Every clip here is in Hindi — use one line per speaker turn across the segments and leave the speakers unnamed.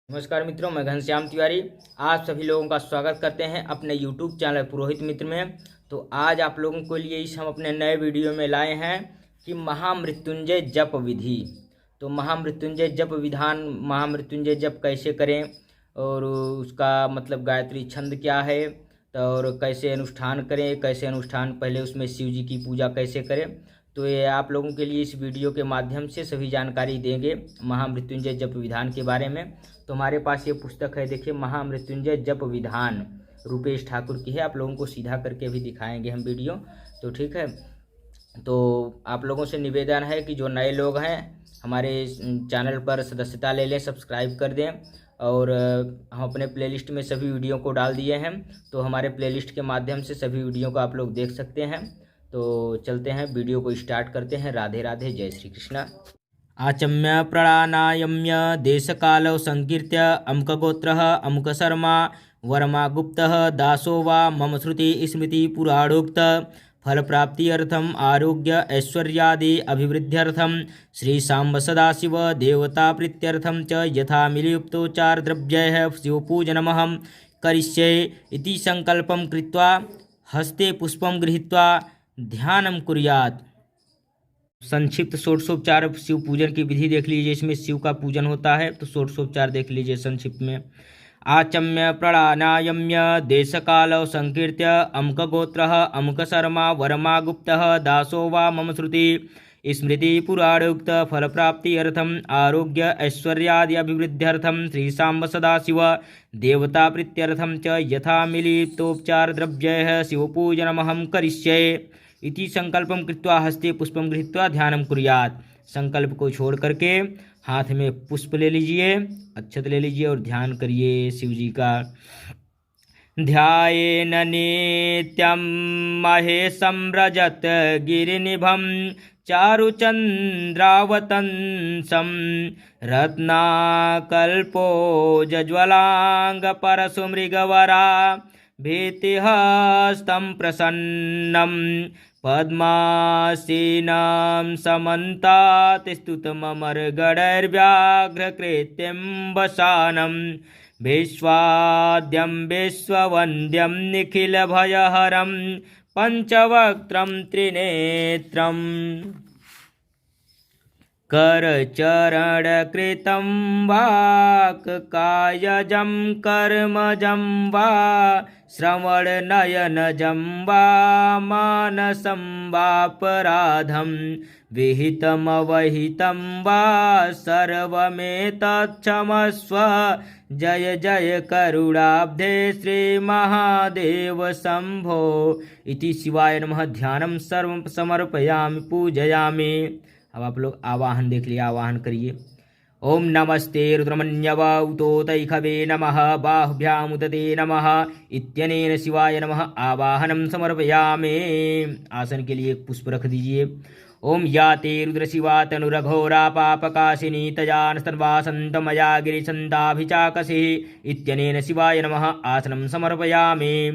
नमस्कार मित्रों, मैं घनश्याम तिवारी आप सभी लोगों का स्वागत करते हैं अपने YouTube चैनल पुरोहित मित्र में। तो आज आप लोगों के लिए हम अपने नए वीडियो में लाए हैं कि महामृत्युंजय जप विधि। तो महामृत्युंजय जप विधान, महामृत्युंजय जप कैसे करें और उसका मतलब गायत्री छंद क्या है, तो और कैसे अनुष्ठान करें, कैसे अनुष्ठान पहले उसमें शिव जी की पूजा कैसे करें। तो ये आप लोगों के लिए इस वीडियो के माध्यम से सभी जानकारी देंगे महामृत्युंजय जप विधान के बारे में। तो हमारे पास ये पुस्तक है, देखिए, महामृत्युंजय जप विधान, रुपेश ठाकुर की है। आप लोगों को सीधा करके भी दिखाएंगे हम वीडियो, तो ठीक है। तो आप लोगों से निवेदन है कि जो नए लोग हैं हमारे चैनल पर सदस्यता ले लें, सब्सक्राइब कर दें। और हम अपने प्लेलिस्ट में सभी वीडियो को डाल दिए हैं, तो हमारे प्लेलिस्ट के माध्यम से सभी वीडियो को आप लोग देख सकते हैं। तो चलते हैं, वीडियो को स्टार्ट करते हैं। राधे राधे, जय श्री कृष्ण। आचम्य प्राणायाम्य देशकालौ संकीर्त्य अमुकगोत्रः अमुकशर्मा वर्मा गुप्तः दासो वा मम श्रुति स्मृति पुराणोक्त फलप्राप्त्यर्थम आरोग्य ऐश्वर्यादि अभिवृद्ध्यर्थम श्री सांब सदाशिव देवता प्रीत्यर्थम च यथा मिलियुक्तोचार द्रव्यैः शिवपूजनमहं करिष्ये इति संकल्पं कृत्वा हस्ते पुष्पं गृहीत्वा ध्यानं कुर्यात्। संक्षिप्त षोडशोपचार शिव पूजन की विधि देख लीजिए। इसमें शिव का पूजन होता है, तो षोडशोपचार देख लीजिए संक्षिप्त में। आचम्य प्राणायाम्य देशकालौ संकीर्त्य अमुकगोत्रः अमुकशर्मा वर्मा गुप्तः दासो वा मम श्रुति स्मृति पुराणोक्त फलप्राप्त्यर्थम आरोग्य ऐश्वर्यादि अभिवृद्ध्यर्थम श्री सांब सदाशिव देवता प्रीत्यर्थम च यथा मिलितोपचार द्रव्यैः शिवपूजनमहं करिष्ये इति संकल्पम कृत्वा हस्ते पुष्पम गृहीत्वा ध्यानम कुर्यात्। संकल्प को छोड़ करके हाथ में पुष्प ले लीजिए, अक्षत ले लीजिए और ध्यान करिए शिव जी का। ध्यायेन नित्यं महेशं रजत गिरिनिभं चारुचन्द्रावतंसं रत्नाकल्पोज्ज्वलाङ्गपरशुमृगवरा भीतिहस्तं प्रसन्नं पद्मासीनं समन्तात् स्तुतममरगणैर्व्याघ्रकृत्यं वसानं विश्वाद्यं विश्ववन्द्यं निखिलभयहरं पञ्चवक्त्रं त्रिनेत्रम् करचरणकृतं वाक्कायजं कर्मजं वा श्रवणनयनजं वा मानसं वापराधं विहितमवहितं वा सर्वमेतत्क्षमस्व। जय जय करुणाब्धे श्रीमहादेव शंभो इति शिवाय नमः। ध्यानं सर्वं समर्पयामि पूजयामि। अब आप लोग आवाहन देख लिया, आवाहन करिए। ओम नमस्ते रुद्रमन्यव उतोतैखवे नमः बाहुभ्यामुदते नमः इत्यनेन शिवाय नमः आवाहनं समर्पयामि। आसन के लिए एक पुष्प रख दीजिए। ओम या ते रुद्रशिवा तनुरघोरा पापकाशिनी तजानस्तन्वासन्तमया गिरिसन्ताभिचाकसिः इत्यनेन शिवाय नमः आसनं समर्पयामि।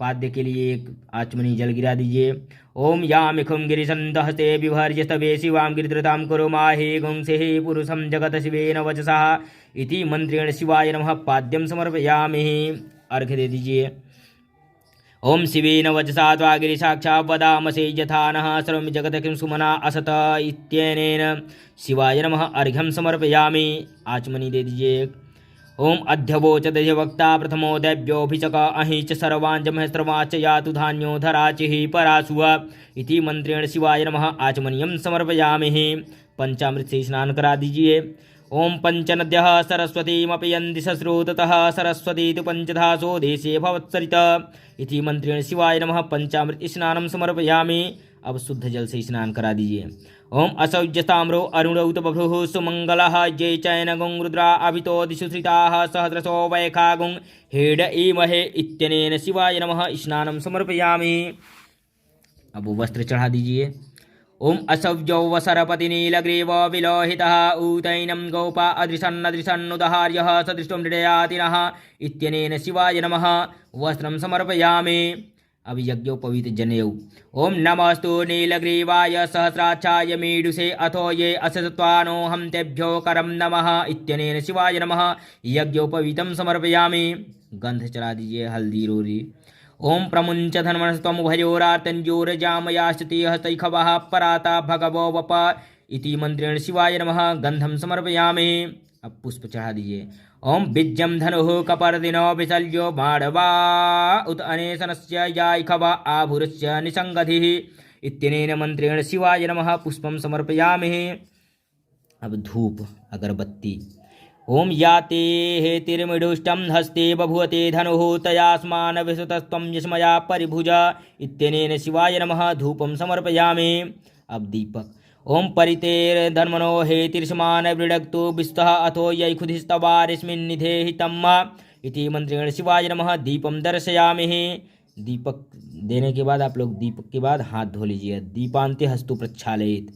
पाद्य के लिए एक आचमनी जल गिरा दीजिए। ओम यामिखुं गिरिसन्तहस्ते बिभर्य स्तवे शिवां गिरिधृतां कुरु माहे गुंसेः पुरुषं जगत शिवेन वचसा इति मंत्रेण शिवाय नमः पाद्यं समर्पयामि। अर्घ्य दे दीजिए। ओम शिवेन वचसा त्वा गिरिसाक्षात् वदामसे यथा नः सर्वं जगत किं सुमना असत इत्यनेन शिवाय नमः अर्घ्यं समर्पयामि। आचमनी दे दीजिए। ओम अध्यवोचदधिवक्ता प्रथमो दैव्योऽभिचक अहि च सर्वाञ्जमहस्रवाच यातु धान्यो धराचिः परासुव इति मंत्रेण शिवाय नमः आचमनीयं समर्पयामि। पंचामृत से स्नान करा दीजिए। ओम पंचनद्यः सरस्वतीमपि यन्ति सस्रोततः सरस्वती तु पंचधासो देशे भवत्सरित इति मंत्रेण शिवाय नमः पंचामृत स्नानं समर्पयामि। अब शुद्ध जल से स्नान करा दीजिए। ओम असौज्यताम्रो अरुणौत बभ्रुः सुमंगलः ये चैन गुं रुद्रा अभितो दिशु श्रिताः सहस्रशो वैखागुं हेड ईमहे इत्यनेन शिवाय नमः स्नानं समर्पयामि। अब वस्त्र चढ़ा दीजिए। ओम असौज्यौ वसरपति नीलग्रीव विलोहितः ऊतैनं गोपा अदृशन्नदृशन्नुदहार्यः सदृष्टो मृडयातिनः इत्यनेन शिवाय नमः वस्त्रं समर्पयामि। अब यज्ञोपवीत जनेऊ। ओम नमस्तु नीलग्रीवाय सहस्राक्षाय मीडुषे अथो ये असत्वानो हम तेभ्यो करम नमः इत्यनेन शिवाय नमः यज्ञोपवीतम समर्पयामि। गंध चला दीजिए हल्दी रोरी। ओम प्रमुंच धन्वनस्त्वं भयोरार्तंजोरजामयाश्चति हस्तैखवः पराता भगवो वप इति मंत्रेण शिवाय नमः गंधम समर्पयामि। अब पुष्प चढ़ा दीजिए। ओम बीजम धनुः कपर्दिनो विसल्यो माडवा उत अनेशनस्य याइखव आभुरस्य निसंगधिः इत्यनेन मंत्रेण शिवाय नमः पुष्पम समर्पयामि। अब धूप अगरबत्ती। ओम याते हेतिर्मिडुष्टं हस्ते बभुवते धनुः तयास्मान विसुतस्त्वं यस्मया परिभुज इत्यनेन शिवाय नमः धूपम समर्पयामि। अब दीपक। ओम परितेर्धर्मनो हेतिर्षमान वृडक्तु विस्तः अथो यैखुधिस्तवारिस्मिन्निधे हितम् इति मंत्रेण शिवाय नमः दीपम दर्शयामि। दीपक देने के बाद आप लोग दीपक के बाद हाथ धो लीजिए। दीपांते हस्तु प्रक्षालयित।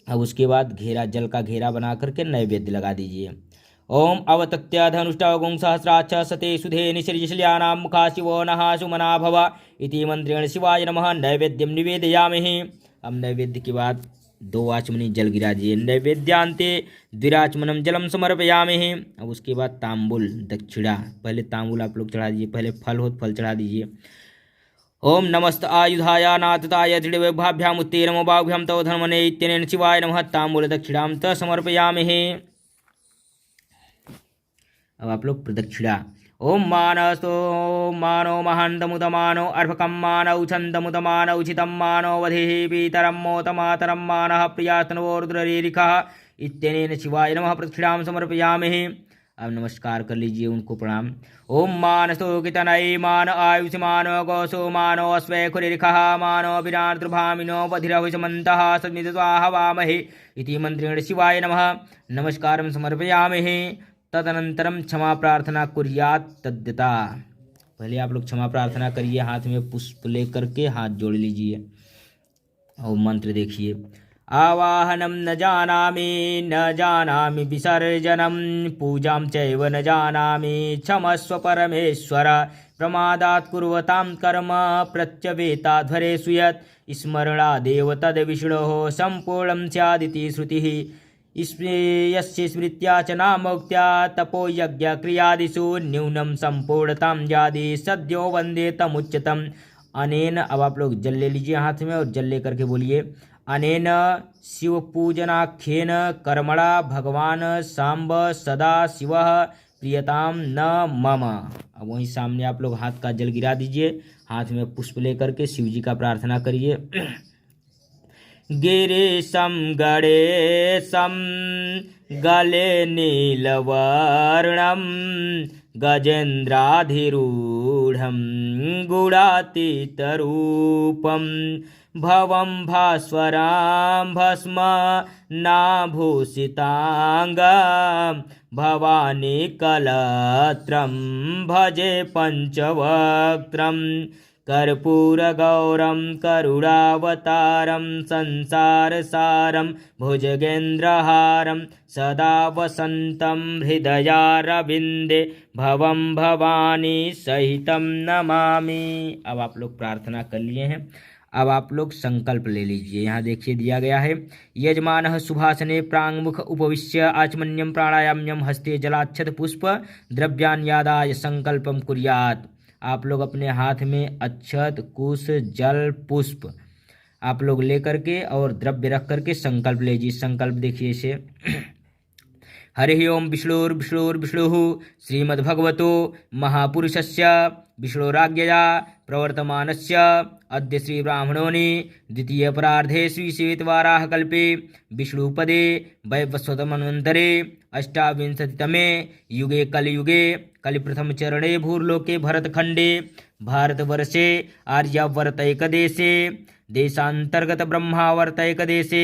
अब उसके बाद घेरा, जल का घेरा बना करके नैवेद्य लगा दीजिए। ओम अवतत्य धनुष्टवगुं सहस्राक्ष सते सुधे निसृजशल्यानां मुखा शिवो नः सुमना भव इति मंत्रेण शिवाय नमः नैवेद्यम निवेदयामि। अब नैवेद्य के बाद 2 आचमनी जल गिरा दिए। नैवेद्यांते द्विराचमनम जलम समर्पयामि। अब उसके बाद तांबुल दक्षिणा। पहले तांबुल आप लोग चढ़ा दीजिए, पहले फल हो फल चढ़ा दीजिए। ओम नमस्त आयुधाय नाथताय दृढ़भाभ्याम उत्तीर्णमो बाहुभ्याम तव धर्मने इत्यनेन शिवाय नमः तांबूल दक्षिणाम त समर्पयामि। अब आप लोग प्रदक्षिणा। ओम मानस्तो मानो महान्तमुदमानो अर्भकं मानौ छन्दमुदमानौ उचितं मानो वधिः पीतरं मोतमातरं मानः प्रियास्तनवोरुद्ररीरिखः इत्यनेन शिवाय नमः प्रदक्षिणां समर्पयामि। अब नमस्कार कर लीजिए, उनको प्रणाम। ओम मानसो कितनई मान आयुष्मान गौसो मानो अस्वै खुरिरिखः मानो विरार्द्रभामिनो वधिरहुषमन्तः सद्मित्वा हवामहे इति मंत्रेण शिवाय नमः नमस्कारं समर्पयामि। तदनंतरम क्षमा प्रार्थना कुर्यात तद्यता। पहले आप लोग क्षमा प्रार्थना करिए, हाथ में पुष्प लेकर के हाथ जोड़ लीजिए और मंत्र देखिए। आवाहनम न जानामि विसर्जनम पूजां चैव न जानामि क्षमस्व परमेश्वर प्रमादात् कुर्वतां कर्म प्रत्यवेताध्वरेषु यत् स्मरणादेव तद् विष्णोः सम्पूर्णं स्यादिति श्रुतिः। यस्य स्मृत्या च नामोक्त्या तपो यज्ञ क्रियादिषु न्यूनं संपूर्णतां यादि सद्यो वंदे तमुच्यतम। अनेन, अब आप लोग जल ले लीजिए हाथ में और जल लेकर के बोलिए। अनेन शिव पूजनाख्येन कर्मणा भगवान सांब सदा शिवः प्रियताम न मम। अब वहीं सामने आप लोग हाथ का जल गिरा दीजिए, हाथ में पुष्प लेकर के शिव जी का प्रार्थना करिए। गिरीशं गणेशं गले नीलवर्णं गजेन्द्राधिरूढं गुणातीतरूपं भवं भास्वरां भस्म नाभूषितांगं भवानी कलत्रं भजे पंचवक्त्रं कर्पूरगौरं करुणावतारं संसारसारं भुजगेन्द्रहारं सदा वसन्तं हृदयारविन्दे भवं भवानी सहितं नमामि। अब आप लोग प्रार्थना कर लिए हैं। अब आप लोग संकल्प ले लीजिए। यहाँ देखिए दिया गया है, यजमानः सुभासने प्रांगमुख उपविश्य आचमन्यम प्राणायाम्यम हस्ते जलाक्षत पुष्प द्रव्यान्यादाय संकल्पम कुर्यात्। आप लोग अपने हाथ में अक्षत कुश जल पुष्प आप लोग ले करके और द्रव्य रख करके संकल्प लीजिए। संकल्प देखिए इसे। हरि ओम विष्णुर्विष्णुर्विष्णुः श्रीमद्भगवतो महापुरुषस्य विष्णुराज्ञया प्रवर्तमानस्य अद्य श्रीब्राह्मणोनि द्वितीय परार्धे श्रीशिवतवाराह कल्पे विष्णुपदे वैवस्वतमन्वन्तरे अष्टाविंशतितमे युगे कलियुगे कलिप्रथम चरणे भूर्लोके भरतखंडे भारतवर्षे आर्यावर्तैकदेशे देशांतर्गत ब्रह्मावर्तैकदेशे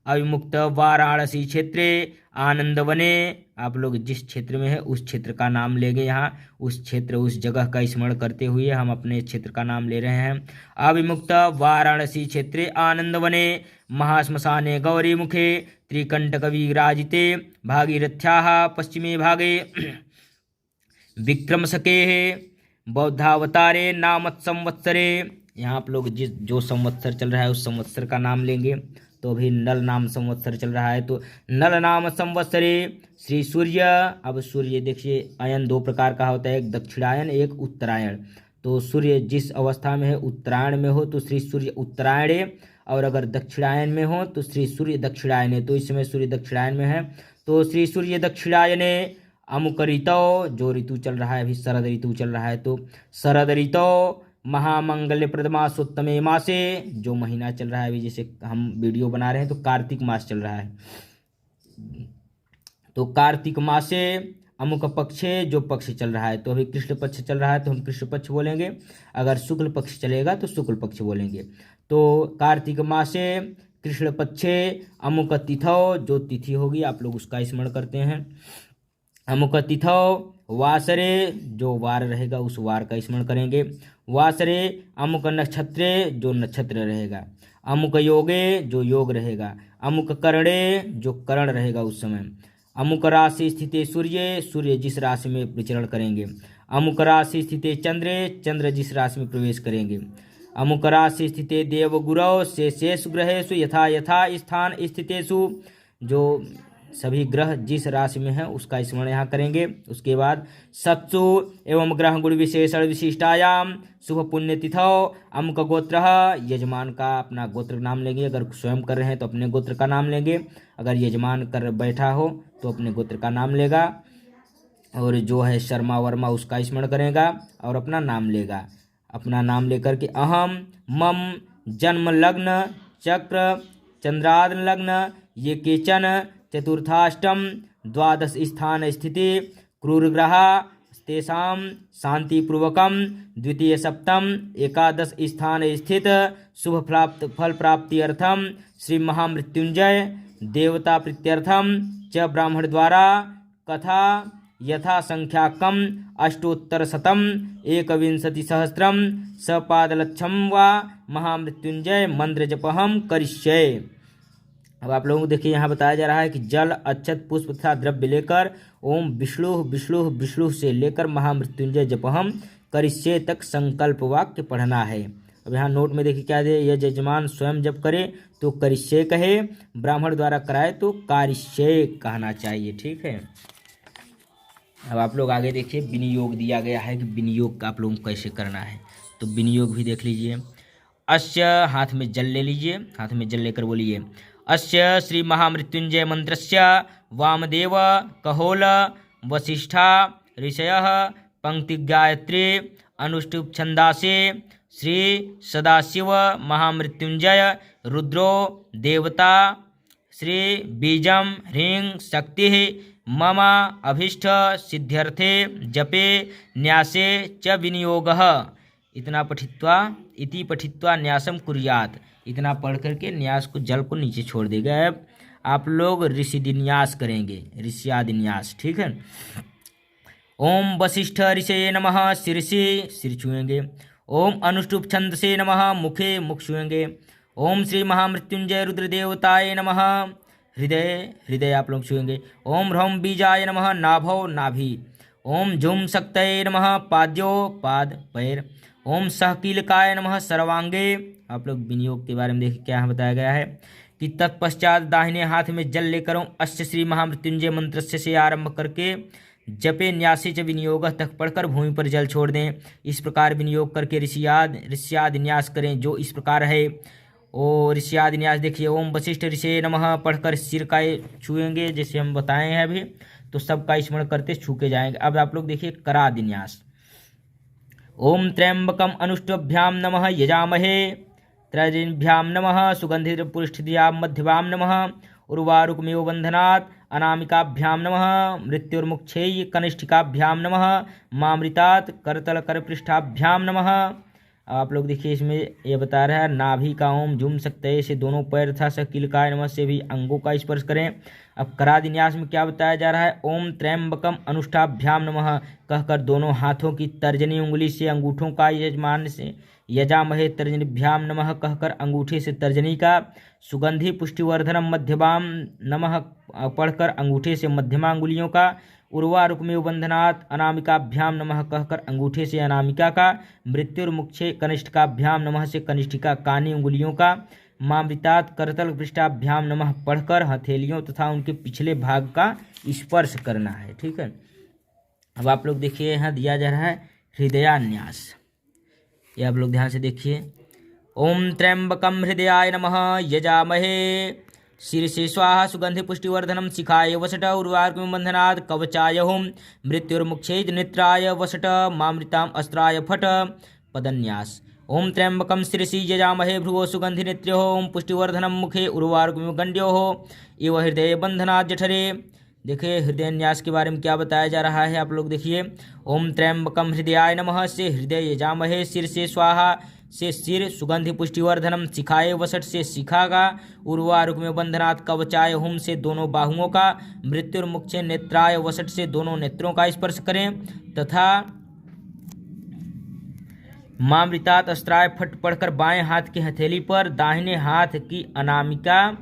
अविमुक्त वाराणसी क्षेत्रे आनंदवने। आप लोग जिस क्षेत्र में है उस क्षेत्र का नाम लेंगे। यहाँ उस क्षेत्र उस जगह का स्मरण करते हुए हम अपने क्षेत्र का नाम ले रहे हैं। अविमुक्त वाराणसी क्षेत्रे आनंदवने महाश्मशाने गौरी मुखे त्रिकंटक विराजिते भागीरथ्याः पश्चिमे भागे विक्रमशके बौद्धावतारे नामत संवत्सरे, यहाँ आप लोग जो संवत्सर चल रहा है उस संवत्सर का नाम लेंगे। तो अभी नल नाम संवत्सर चल रहा है, तो नल नाम संवत्सरे श्री सूर्य। अब सूर्य देखिए अयन दो प्रकार का होता है, एक दक्षिणायन एक उत्तरायण। तो सूर्य जिस अवस्था में है उत्तरायण में हो तो श्री सूर्य उत्तरायणे, और अगर दक्षिणायन में हो तो श्री सूर्य दक्षिणायने। तो इस समय सूर्य दक्षिणायन में है तो श्री सूर्य दक्षिणायने। अमुक ऋतौ, जो ऋतु चल रहा है अभी शरद ऋतु चल रहा है, तो शरद ऋतौ महामंगल्य प्रदमासोत्तमे मासे, जो महीना चल रहा है अभी जैसे हम वीडियो बना रहे हैं तो कार्तिक मास चल रहा है, तो कार्तिक मासे अमुक पक्षे, जो पक्ष चल रहा है, तो अभी कृष्ण पक्ष चल रहा है तो हम कृष्ण पक्ष बोलेंगे, अगर शुक्ल पक्ष चलेगा तो शुक्ल पक्ष बोलेंगे। तो कार्तिक मासे कृष्ण पक्षे अमुक तिथौ, जो तिथि होगी आप लोग उसका स्मरण करते हैं। अमुक तिथौ वासरे, जो वार रहेगा उस वार का स्मरण करेंगे। वासरे अमुक नक्षत्रे, जो नक्षत्र रहेगा। अमुक योगे, जो योग रहेगा। अमुक करणे, जो करण रहेगा उस समय। अमुक राशि स्थिते सूर्य, सूर्य जिस राशि में विचरण करेंगे। अमुक राशि स्थिते चंद्रे, चंद्र जिस राशि में प्रवेश करेंगे। अमुक राशि स्थिते देवगुरौ शेष ग्रहेषु यथा यथा स्थान स्थितेषु, जो सभी ग्रह जिस राशि में है उसका स्मरण यहाँ करेंगे। उसके बाद सत्सु एवं ग्रह गुण विशेषण विशिष्टायाम शुभ पुण्य तिथौ अमुक गोत्र, यजमान का अपना गोत्र नाम लेंगे, अगर स्वयं कर रहे हैं तो अपने गोत्र का नाम लेंगे, अगर यजमान कर बैठा हो तो अपने गोत्र का नाम लेगा, और जो है शर्मा वर्मा उसका स्मरण करेगा और अपना नाम लेगा। अपना नाम लेकर के अहम मम जन्म लग्न चक्र चंद्रादन लग्न ये केचन चतुर्थाष्टम द्वादश स्थान स्थिति क्रूर ग्रह तेषां शांतिपूर्वकम द्वितीय सप्तम एकादश स्थान स्थित शुभ फल प्राप्ति अर्थम श्री महामृत्युंजय देवता प्रीत्यर्थम च ब्राह्मण द्वारा कथा यथा संख्याकम अष्टोत्तरशतम एकविंशतिसहस्रम सपादलक्षम वा महामृत्युंजय मंत्र जपहम करिष्ये। अब आप लोगों को देखिए यहाँ बताया जा रहा है कि जल अक्षत पुष्प तथा द्रव्य लेकर ओम विष्णु विष्णु विष्णु से लेकर महामृत्युंजय जपहम करिष्ये तक संकल्प वाक्य पढ़ना है। अब यहाँ नोट में देखिए क्या दे, यह यजमान स्वयं जप करे तो करिष्ये कहे, ब्राह्मण द्वारा कराए तो कारिष्ये कहना चाहिए। ठीक है। अब आप लोग आगे देखिए विनियोग दिया गया है कि विनियोग आप लोगों को कैसे करना है, तो विनियोग भी देख लीजिए। अस्य, हाथ में जल ले लीजिए, हाथ में जल लेकर बोलिए अस्य श्री महामृत्युंजय मंत्रस्य वामदेव कहोल वसिष्ठा ऋषयः पंक्ति गायत्री अनुष्टुप छंदासे श्री सदाशिव महामृत्युंजय रुद्रो देवता श्री बीजम ह्रीं शक्ति मम अभीष्ट सिद्ध्यर्थे जपे न्यासे च विनियोगः इतना पठित्वा इति पठित्वा न्यासम कुर्यात, इतना पढ़ करके न्यास को जल को नीचे छोड़ देगा। अब आप लोग ऋषिदिन्यास करेंगे, ऋषियादिन्यास। ठीक है। ओम वशिष्ठ ऋषये नमः शीर्षि, सिर छुएंगे। ओम अनुष्टुप छंद से नमः मुखे, मुख छुएंगे। ओम श्री महामृत्युंजय रुद्रदेवताय नमः हृदय, हृदय आप लोग छुएंगे। ओम ह्रौम बीजाय नमः नाभौ, नाभि। ओम झुम शक्तये नमः पाद्यो, पाद पैर। ओम सहकीलकाय नमः सर्वांगे। आप लोग विनियोग के बारे में देखिए क्या बताया गया है कि तत्पश्चात दाहिने हाथ में जल लेकर अस्य श्री महामृत्युंजय मंत्र से आरंभ करके जपे न्यासी च विनियोग तक पढ़कर भूमि पर जल छोड़ दें। इस प्रकार विनियोग करके ऋषियाद न्यास करें, जो इस प्रकार है। ओ ऋषियाद न्यास देखिए, ओम वशिष्ठ ऋषि नमः पढ़कर सिर का छुएंगे, जैसे हम बताए हैं अभी, तो सबका स्मरण करते छू के जाएंगे। अब आप लोग देखिए करादिन्यास। ओम त्र्यंबकम अनुष्टभ्याम नमः यजामहे त्रयजिभ्याम नमः सुगंधिपुष्टिद्याम मध्यवाम नमः उर्वारुकमेव बंधनात् अनामिकाभ्याम नमः मृत्युर्मुक्षेय कनिष्ठिकाभ्याम नमः मामृतात् करतल करपृष्ठाभ्याम नमः। आप लोग देखिए इसमें ये बता रहा है नाभि का ओम झूम सकते हैं, से दोनों पैर तथा सकीलकाय नमः से भी अंगों का स्पर्श करें। अब करादिन्यास में क्या बताया जा रहा है, ओम त्र्यंबकम अनुष्ठाभ्याम नमः कहकर दोनों हाथों की तर्जनी उंगली से अंगूठों का यजमान से यजामहे तर्जनीभ्याम नमः कहकर अंगूठे से तर्जनी का, सुगंधि पुष्टिवर्धनम मध्यमाम नमः पढ़कर अंगूठे से मध्यमा अंगुलियों का, उर्वा रुक्मेव बंधनात् अनामिकाभ्याम नमः कहकर अंगूठे से अनामिका का, मृत्युर्मुक्षे कनिष्ठिकाभ्याम नमः से कनिष्ठिका कानी उंगलियों का, मामृतात् करतल पृष्ठाभ्याम नमः पढ़कर हथेलियों तथा उनके पिछले भाग का स्पर्श करना है। ठीक है। अब आप लोग देखिए यहाँ दिया जा रहा है हृदयान्यास। ये आप लोग ध्यान से देखिए। ओम त्र्यंबकम हृदयाय नमः यजामहे शीर्षे स्वाहा सुगंधि पुष्टिवर्धनम शिखाय वसट उर्वारुकमिव बंधनात् कवचाय होम मृत्युर्मुक्षे नित्राय वसट मामृताम अस्त्राय फट। पदन्यास। ओम त्र्यंबकम शीर्षि यजामहे भ्रुवो सुगंधि नेत्र्यो ओम पुष्टिवर्धनम मुखे उर्वारुकमिव गंड्यो इव हृदय बंधनात् जठरे। देखिए हृदयन्यास के बारे में क्या बताया जा रहा है, आप लोग देखिए। ओम त्र्यंबकम हृदयाय नमः से हृदय यजामहे, सिर से स्वाहा से सिर, सुगंधि पुष्टिवर्धनम शिखाए वसट से शिखा का, उर्वारुकमिव बंधनात् कवचाय हुम से दोनों बाहुओं का, मृत्युर्मुक्षे नेत्राय वसट से दोनों नेत्रों का स्पर्श करें, तथा मामृतात् अस्त्राय फट पढ़कर बाएं हाथ की हथेली पर दाहिने हाथ की अनामिका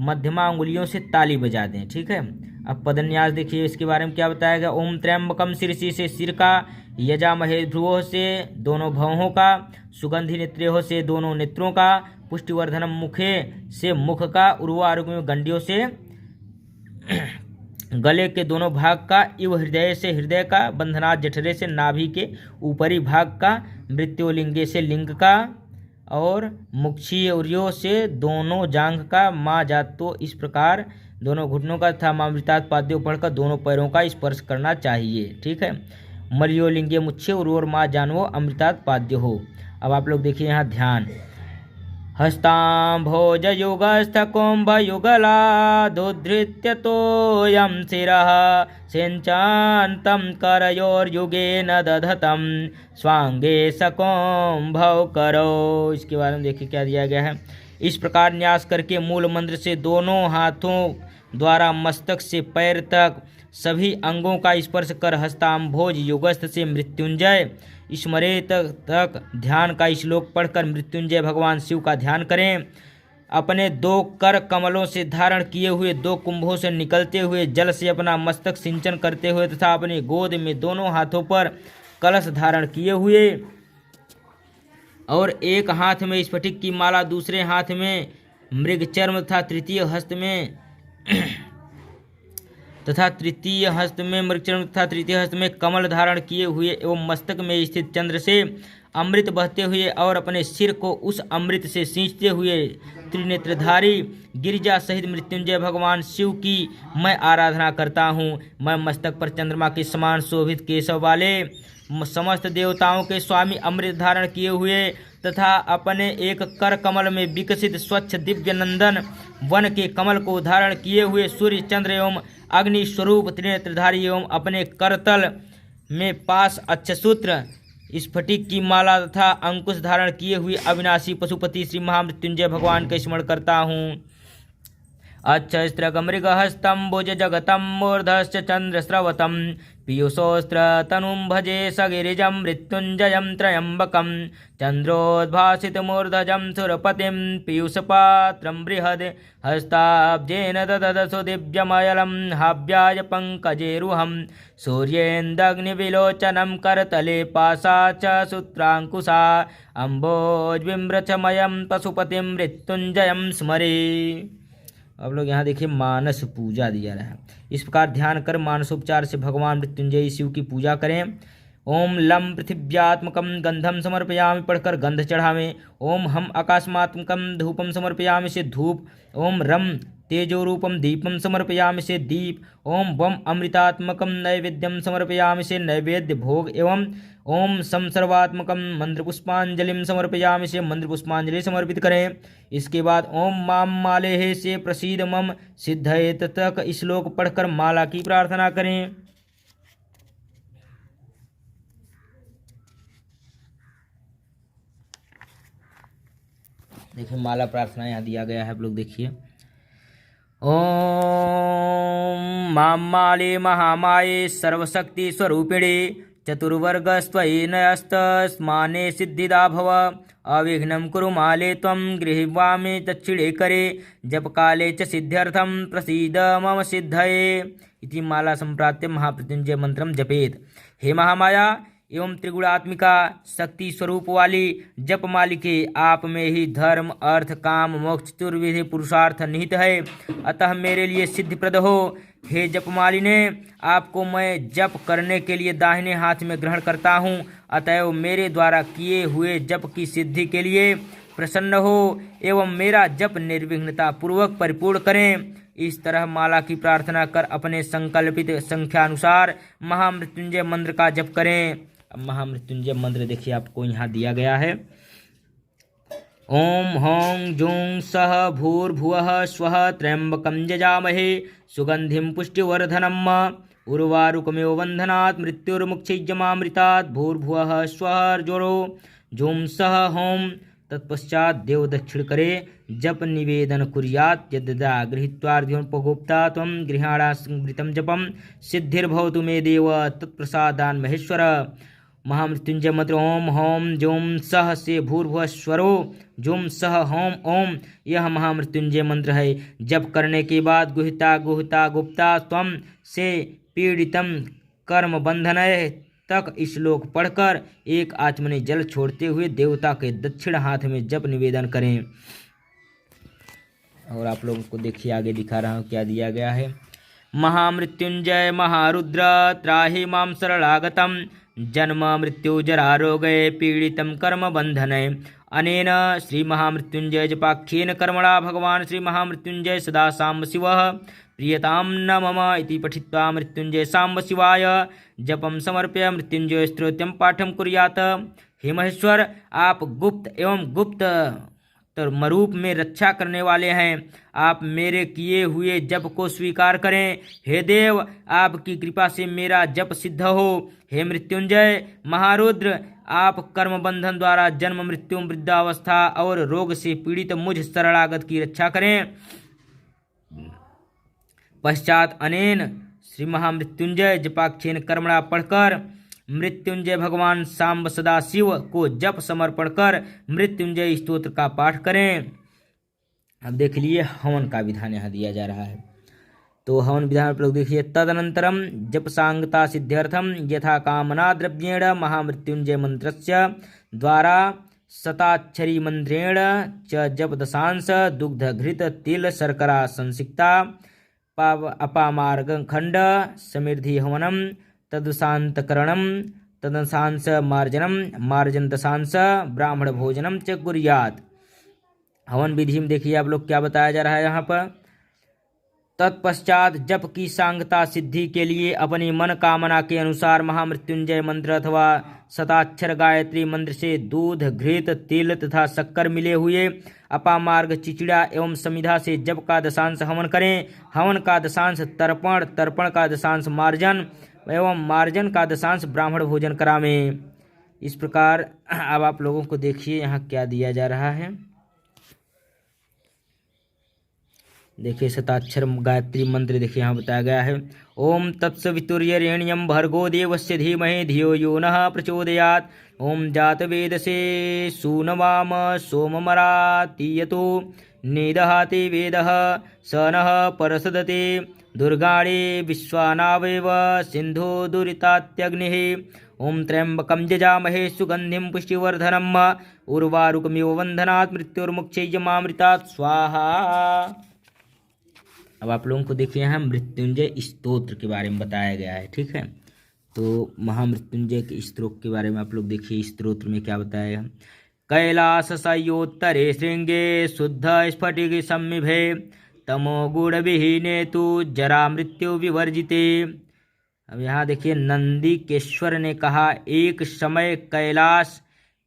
मध्यमा उंगलियों से ताली बजा दें। ठीक है। अब पदन्यास देखिए इसके बारे में क्या बताया गया। ओम त्र्यंबकम शीर्षि से सिर का, यजामहे भ्रुवों से दोनों भवों का, सुगंधि नेत्रों से दोनों नेत्रों का, पुष्टिवर्धनम मुखे से मुख का, उर्वारुकमिव गंडियों से गले के दोनों भाग का, इव हृदय से हृदय का, बंधनात् जठरे से नाभि के ऊपरी भाग का, मृत्युलिंगे से लिंग का, और मुक्षीय से दोनों जांघ का, माँ जातो इस प्रकार दोनों घुटनों का तथा मामृतात् पाद्यों पढ़कर दोनों पैरों का स्पर्श करना चाहिए। ठीक है। मलियोलिंगे मुच्छे उर्वर माँ जानवो अमृतात् पाद्य हो। अब आप लोग देखिए यहाँ ध्यान। हस्ताम्भोज युगस्थ कुंभ युगलादुद्धृत्य तोयं शिरः सिंचान्तं करयोर्युगेन दधतं स्वांगे सकुंभौ करो। इसके बारे में देखिए क्या दिया गया है। इस प्रकार न्यास करके मूल मंत्र से दोनों हाथों द्वारा मस्तक से पैर तक सभी अंगों का स्पर्श कर हस्ताम्भोज युगस्थ से मृत्युंजय स्मरेत तक ध्यान का श्लोक पढ़कर मृत्युंजय भगवान शिव का ध्यान करें। अपने दो कर कमलों से धारण किए हुए दो कुंभों से निकलते हुए जल से अपना मस्तक सिंचन करते हुए तथा अपने गोद में दोनों हाथों पर कलश धारण किए हुए और एक हाथ में स्फटिक की माला, दूसरे हाथ में मृगचर्म तथा तृतीय हस्त में कमल धारण किए हुए एवं मस्तक में स्थित चंद्र से अमृत बहते हुए और अपने सिर को उस अमृत से सींचते हुए त्रिनेत्रधारी गिरिजा सहित मृत्युंजय भगवान शिव की मैं आराधना करता हूँ। मैं मस्तक पर चंद्रमा के समान शोभित केशव वाले समस्त देवताओं के स्वामी अमृत धारण किए हुए तथा अपने एक कर कमल में विकसित स्वच्छ दिव्य नंदन वन के कमल को धारण किए हुए सूर्य चंद्र एवं अग्नि स्वरूप त्रिनेत्रधारी एवं अपने करतल में पास अक्षसूत्र स्फटिक की माला तथा अंकुश धारण किए हुए अविनाशी पशुपति श्री महामृत्युंजय भगवान का स्मरण करता हूँ। अच्छस्त्रगमृगहस्तम्बुज जगतं मूर्धश्च चन्द्रस्रवतं पीयूषोऽस्त्र तनुं भजे सगिरिजं मृत्युञ्जयं त्र्यम्बकं चन्द्रोद्भासितमूर्धजं सुरपतिं पीयूषपात्रं बृहद् हस्ताब्जेन दददसु दिव्यमयलं हाव्याय पङ्कजेरुहं सूर्येन्दग्निविलोचनं करतले पाशा च सूत्राङ्कुशा अम्बोजविम्रचमयं पशुपतिं मृत्युञ्जयं स्मरे। अब लोग यहाँ देखिए मानस पूजा दिया रहा है। इस प्रकार ध्यान कर मानसोपचार से भगवान मृत्युंजय शिव की पूजा करें। ओम लम पृथिव्यात्मकम गंधम समर्पयामि पढ़कर गंध चढ़ावें। ओम हम आकाशमात्मकम धूपम समर्पयामि से धूप। ओम रम तेजोरूपम दीपम समर्पयामि से दीप। ओम वम अमृतात्मकम नैवेद्यम समर्पयामि से नैवेद्य भोग एवं ओम संसर्वात्मकम मंत्र पुष्पांजलिम समर्पयामि से मंत्र पुष्पांजलि समर्पित करें। इसके बाद ओम माम मालेहे से प्रसीद मम सिद्धयेत तक श्लोक पढ़कर माला की प्रार्थना करें। देखिए माला प्रार्थना यहाँ दिया गया है, आप लोग देखिए। ओम मामाले महामाये सर्वशक्ति स्वरूपिणे चतुर्वर्गस्त्वयि नयस्तस्माने सिद्धिदा भव अविघ्नं कुरु माले त्वं गृहीवामे दक्षिणे करे जपकाले च सिद्ध्यर्थं प्रसीद मम सिद्धये। इति माला संप्राप्य महामृत्युंजय मंत्रम जपेत। हे महामाया एवं त्रिगुणात्मिका शक्ति स्वरूप वाली जप मालिके, आप में ही धर्म अर्थ काम मोक्ष चतुर्विधि पुरुषार्थ निहित है, अतः मेरे लिए सिद्धिप्रद हो। हे जपमालिने, आपको मैं जप करने के लिए दाहिने हाथ में ग्रहण करता हूँ, अतएव मेरे द्वारा किए हुए जप की सिद्धि के लिए प्रसन्न हो एवं मेरा जप निर्विघ्नता पूर्वक परिपूर्ण करें। इस तरह माला की प्रार्थना कर अपने संकल्पित संख्यानुसार महामृत्युंजय मंत्र का जप करें। अब महामृत्युंजय मंत्र देखिए आपको यहाँ दिया गया है। ओम हौं जूं सः भूर्भुवः स्वः त्र्यंबकं यजामहे सुगंधिं पुष्टिवर्धनम् उर्वारुकमेव बन्धनात् मृत्युर्मुक्षयमामृतात् भूर्भुवः स्वः जोरो जूं सः हौं। तत्पश्चात देव दक्षिण करे जप निवेदन कुर्यात् यद्यदा गृहीत्वार्ध्योपगोप्ता त्वं गृहाणामृतं जपं सिद्धिर्भवतु मे देव तत्प्रसादान् महेश्वर। महामृत्युंजय मंत्र ओम हौं जोम सह से भूर्भुवस्वरो जोम सह होम ओम, यह महामृत्युंजय मंत्र है। जप करने के बाद गुहिता गुहिता गुप्ता त्वं से पीड़ितम कर्म बंधनय तक श्लोक पढ़कर एक आचमनी जल छोड़ते हुए देवता के दक्षिण हाथ में जप निवेदन करें। और आप लोगों को देखिए आगे दिखा रहा हूँ क्या दिया गया है। महामृत्युंजय महारुद्र त्राहि मां शरणागतम जन्म मृत्यु जरा रोगे पीड़ितं कर्म बंधने। अनेन श्री महामृत्युंजय जपाख्येन कर्मणा भगवान श्री महामृत्युंजय सदा सांब शिवः प्रियतां न मम इति पठित्वा मृत्युंजय सांब शिवाय जपम समर्प्य मृत्युंजय स्तोत्रम पाठम कुर्यात्। हे महेश्वर, आप गुप्त एवं गुप्त मरूप में रक्षा करने वाले हैं, आप मेरे किए हुए जप को स्वीकार करें। हे देव, आपकी कृपा से मेरा जप सिद्ध हो। हे मृत्युंजय महारुद्र, आप कर्म बंधन द्वारा जन्म मृत्यु वृद्धावस्था और रोग से पीड़ित मुझ शरणागत की रक्षा करें। पश्चात अनेन श्री महामृत्युंजय जपाख्येन कर्मणा पढ़कर मृत्युंजय भगवान सांब सदाशिव को जप समर्पण कर मृत्युंजय स्तोत्र का पाठ करें। अब देख लिए हवन का विधान यहाँ दिया जा रहा है। तो हवन विधान आप लोग देखिए। तदनंतरम जप सांगता सिद्ध्यर्थम यथा कामना द्रव्येण महामृत्युंजय मंत्रस्य द्वारा शताक्षरी मंत्रेण च जप दशांश दुग्ध घृत तिल शर्करा संसिक्ता अपामार्ग खंड समृद्धि हवनम तदशांतकरणम तदशांश मार्जनम मार्जन दशांश ब्राह्मण भोजनम च कुर्यात्। हवन विधि में देखिए आप लोग क्या बताया जा रहा है यहाँ पर। तत्पश्चात जप की सांगता सिद्धि के लिए अपनी मन कामना के अनुसार महामृत्युंजय मंत्र अथवा शताक्षर गायत्री मंत्र से दूध घृत तिल तथा शक्कर मिले हुए अपामार्ग चिचिड़ा एवं समिधा से जप का दशांश हवन करें। हवन का दशांश तर्पण, तर्पण का दशांश मार्जन एवं मार्जन का दशांश ब्राह्मण भोजन करावें। इस प्रकार अब आप लोगों को देखिए यहाँ क्या दिया जा रहा है। देखिए शताक्षर गायत्री मंत्र देखिए यहाँ बताया गया है। ओम तत्सवितुर्यरेण्यं भर्गो देवस्य धीमहि धियो यो नः प्रचोदयात्। ओम जातवेदसे सूनवाम सोममरातीयतो निदहाति वेदः स नः परसदते दुर्गाणे विश्वानावेव सिंधु दुरितात्यग्निः। ओम त्र्यंबकं यजामहे सुगंधिं पुष्टिवर्धनम् उर्वारुकमिव बन्धनात् मृत्युर्मुक्षयमामृतात् स्वाहा। अब आप लोगों को देखिए यहाँ मृत्युंजय स्तोत्र के बारे में बताया गया है, ठीक है। तो महामृत्युंजय के स्तोत्र के बारे में आप लोग देखिए स्तोत्र में क्या बताया। कैलास सयोत्तरे श्रृंगे शुद्ध स्फटिक सम्मिभे तमो गुण विहीने तु जरा मृत्यु विवर्जिते। अब यहाँ देखिए नंदीकेश्वर ने कहा, एक समय कैलाश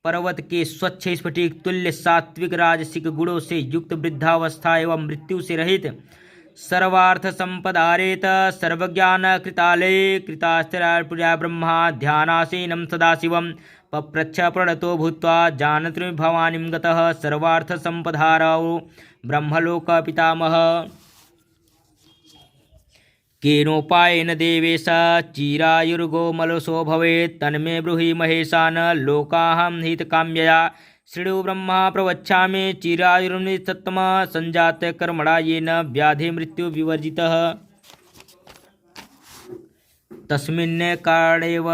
पर्वत के स्वच्छ स्फटिक तुल्य सात्विक राजसिक गुणों से युक्त वृद्धावस्था एवं मृत्यु से रहित सर्वार्थ संपदारेत सर्वज्ञान कृतालये कृतास्थिरा ब्रह्मा ध्यानासीनं सदाशिवं पप्रच्छ प्रणतो भूत्वा जानतृ भवानीं गतः सर्वार्थ संपदारौ ब्रह्मलोक पितामह। केनोपायेन देवेश चिरायुर्गो मलसो भवेत् तन्मे ब्रूहि महेशान लोकाहं हितकाम्यया। श्रीणु ब्रह्मा प्रवक्ष्यामि चिरायुर्निसत्तम संजात कर्मणा येन व्याधि मृत्यु विवर्जितः। तस्मिन् काणेव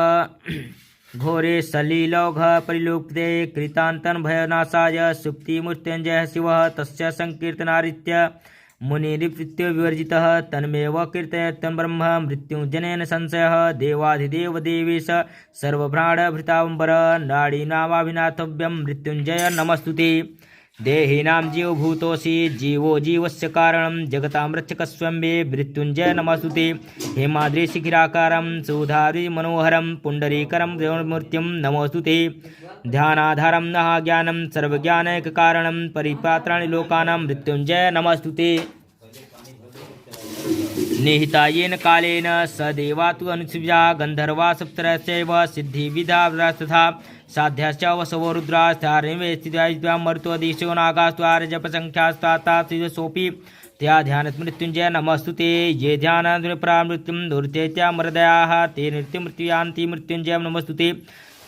घोरे सलीलौघ परिलोकिते कृतान्तन भयनाशाय सुप्तिमृत्युञ्जयः शिवः तस्य संकीर्तनारित्य मुनिरिप्रीत्यो विवर्जितः तन्मेव कीर्तयत्यन् ब्रह्म मृत्युञ्जनेन संशयः देवाधिदेव देवेश सर्वभ्राणभृताम्बर नाडीनामाभिनाथव्यं मृत्युञ्जय नमस्तुते। देहिनां जीवभूतोऽसि जीवो जीवस्य कारणं जगतां रक्षकस्वं मे मृत्युञ्जय नमस्तुते। हेमाद्रिशिखिराकारं सुधारिमनोहरं पुण्डरीकरं देवमूर्तिं नमोस्तुते। ध्यानाधारं नः ज्ञानं सर्वज्ञानैककारणं परिपात्राणि लोकानां मृत्युञ्जय नमस्तुते। निहितायेन कालेन स देवा तु अनुसृजा गन्धर्वा सप्तरश्चैव सिद्धिविधा साध्याश्च वसवो रुद्रास्तारिमे स्थित्वा मरुतोदिशो नागास्त्वार्जपसंख्यास्तातासिदसोऽपि त्या ध्यानमृत्युञ्जय नमस्तुते। ये ध्यानाद्विप्रामृत्युं दुर्तेत्या मरदयाः ते नृत्युमृत्युयान्ति मृत्युञ्जय नमस्तुते।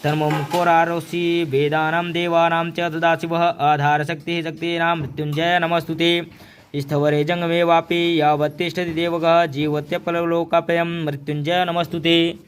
तन्मोमुखोरारोषि वेदानां देवानां च सदाशिवः आधारशक्तिः शक्तीनां मृत्युञ्जय नमस्तुते। स्थवरे जङ्गमे वापि यावत् तिष्ठति देवगः जीवत्यपलोकापयं मृत्युञ्जय नमस्तुते।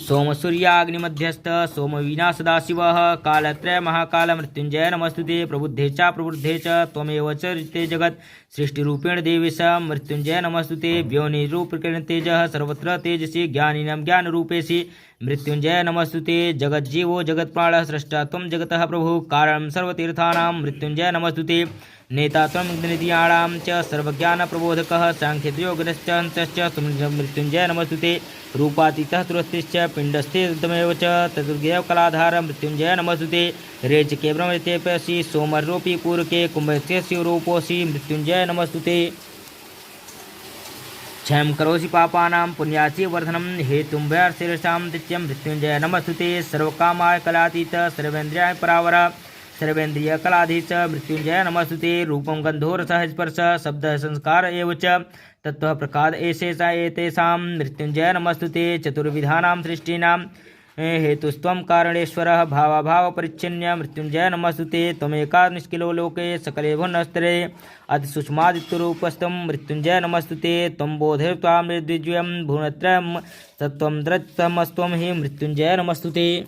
सोमसूर्याग्निमध्यस्थ सोमवीना सदाशिवः कालत्रय महाकाल मृत्युञ्जय नमस्तुते। प्रबुद्धे च प्रवृद्धे च त्वमेव च ऋते जगत् सृष्टिरूपेण देवेश मृत्युञ्जय नमस्तुते। व्योनिरूपकेण तेजः सर्वत्र तेजसि ज्ञानिनं ज्ञानरूपेसि मृत्युञ्जय नमस्तुते। जगज्जीवो जगत्प्राणः स्रष्टा त्वं जगतः प्रभुः कारणं सर्वतीर्थानां मृत्युञ्जय नमस्तुते। नेता त्वं निधियाणां च सर्वज्ञानप्रबोधकः साङ्ख्ययोगश्च हंसश्च मृत्युञ्जय नमस्तुते। रूपातीतः तुरस्तिश्च पिण्डस्थितमेव च चतुर्गेव कलाधार मृत्युञ्जय नमस्तुते। रेचके ब्रह्मतेपसि सोमरूपी पूरके कुम्भस्य शिवरूपोऽसि मृत्युञ्जय नमस्तुते। क्षयं करोषि पापानां पुण्यासि वर्धनं हेतुम्भयशीर्षां नित्यं मृत्युञ्जय नमस्तुते। सर्वकामाय कलातीत सर्वेन्द्रियाय परावर सर्वेन्द्रिय कलाधीश मृत्युञ्जय नमस्तुते। रूपं गन्धो रसः स्पर्शः शब्दः संस्कार एव च तत्त्वः प्रकाद एषेषा एतेषां मृत्युञ्जय नमस्तुते। चतुर्विधानां सृष्टीनां हेतुस्त्वं कारणेश्वरः भावाभावपरिच्छिन्य मृत्युञ्जय नमस्तुते। त्वमेका निष्किलो लोके सकले भुवनस्तरे अतिसूक्ष्मादित्यरूपस्त्वं मृत्युञ्जय नमस्तुते। त्वं बोधे त्वां निर्द्विजयं भुवनत्रयं तत्त्वं द्रजतमस्त्वं हि मृत्युञ्जय नमस्तुते।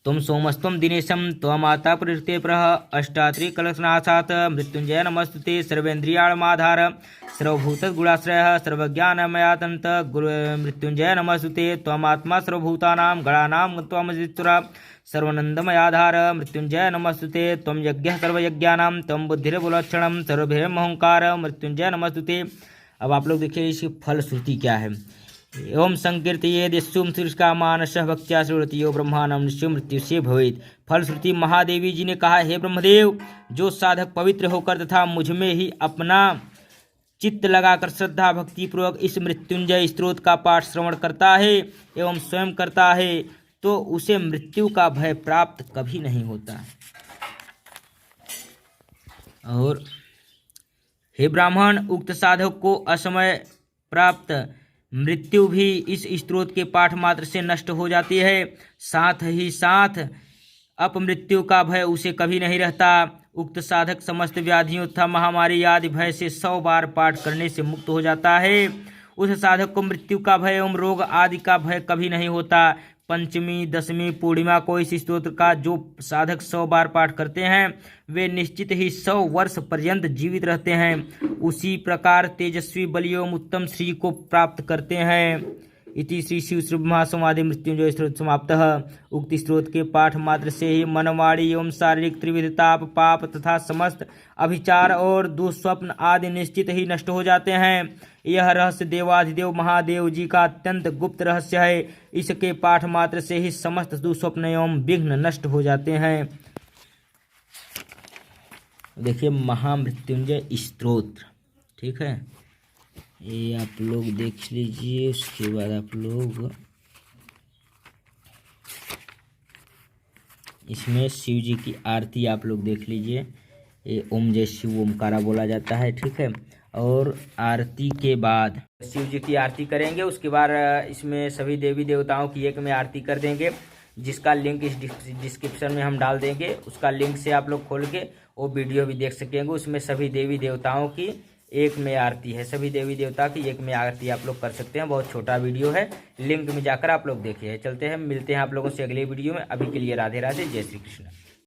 त्वं सोमस्त्वं दिनेशं त्वमाता प्रकृते प्रह अष्टात्रिकलक्षणासात् मृत्युञ्जय नमस्तुते। सर्वेन्द्रियाणामाधार सर्वभूतगुणाश्रयः सर्वज्ञानमयातन्त मृत्युञ्जय नमस्तुते। त्वमात्मा सर्वभूतानां गणानां त्वमजित्सुरा सर्वानन्दमयाधार मृत्युञ्जय नमस्तुते। त्वं यज्ञः सर्वयज्ञानां त्वं बुद्धिर्बुलक्षणं सर्वभयमहंकार मृत्युञ्जय नमस्तुते। अब आप लोग देखिए इसकी फलश्रुति क्या है। एवं संकीर्तयेद् यस्सुं शीर्षका मानसः भक्त्या श्रुणोति यो ब्रह्मानं निश्चय मृत्यु से भवेत्। फलश्रुति महादेवी जी ने कहा, हे ब्रह्मदेव, जो साधक पवित्र होकर तथा मुझमें ही अपना चित्त लगाकर श्रद्धा भक्ति पूर्वक इस मृत्युंजय स्तोत्र का पाठ श्रवण करता है एवं स्वयं करता है तो उसे मृत्यु का भय प्राप्त कभी नहीं होता। और हे ब्राह्मण, उक्त साधक को असमय प्राप्त मृत्यु भी इस स्तोत्र के पाठ मात्र से नष्ट हो जाती है। साथ ही साथ अपमृत्यु का भय उसे कभी नहीं रहता। उक्त साधक समस्त व्याधियों तथा महामारी आदि भय से 100 बार पाठ करने से मुक्त हो जाता है। उस साधक को मृत्यु का भय एवं रोग आदि का भय कभी नहीं होता। पंचमी, दशमी, पूर्णिमा को इस स्तोत्र का जो साधक 100 बार पाठ करते हैं वे निश्चित ही 100 वर्ष पर्यंत जीवित रहते हैं। उसी प्रकार तेजस्वी बलि एवं उत्तम श्री को प्राप्त करते हैं। इति श्री शिव श्री महासमाधि मृत्युंजय स्तोत्र समाप्तः। उक्त स्तोत्र के पाठ मात्र से ही मन, वाणी एवं शारीरिक त्रिविध ताप, पाप तथा समस्त अभिचार और दुस्वप्न आदि निश्चित ही नष्ट हो जाते हैं। यह रहस्य देवाधिदेव महादेव जी का अत्यंत गुप्त रहस्य है। इसके पाठ मात्र से ही समस्त दुस्वप्न एवं विघ्न नष्ट हो जाते हैं। देखिए महामृत्युंजय स्तोत्र, ठीक है, ये आप लोग देख लीजिए। उसके बाद आप लोग इसमें शिव जी की आरती आप लोग देख लीजिए। ये ओम जय शिव ओमकारा बोला जाता है, ठीक है। और आरती के बाद शिव जी की आरती करेंगे, उसके बाद इसमें सभी देवी देवताओं की एक में आरती कर देंगे, जिसका लिंक इस डिस्क्रिप्शन में हम डाल देंगे। उसका लिंक से आप लोग खोल के वो वीडियो भी देख सकेंगे। उसमें सभी देवी देवताओं की एक में आरती है, सभी देवी देवता की एक में आरती आप लोग कर सकते हैं। बहुत छोटा वीडियो है, लिंक में जाकर आप लोग देखिए। चलते हैं, मिलते हैं आप लोगों से अगले वीडियो में। अभी के लिए राधे राधे, जय श्री कृष्ण।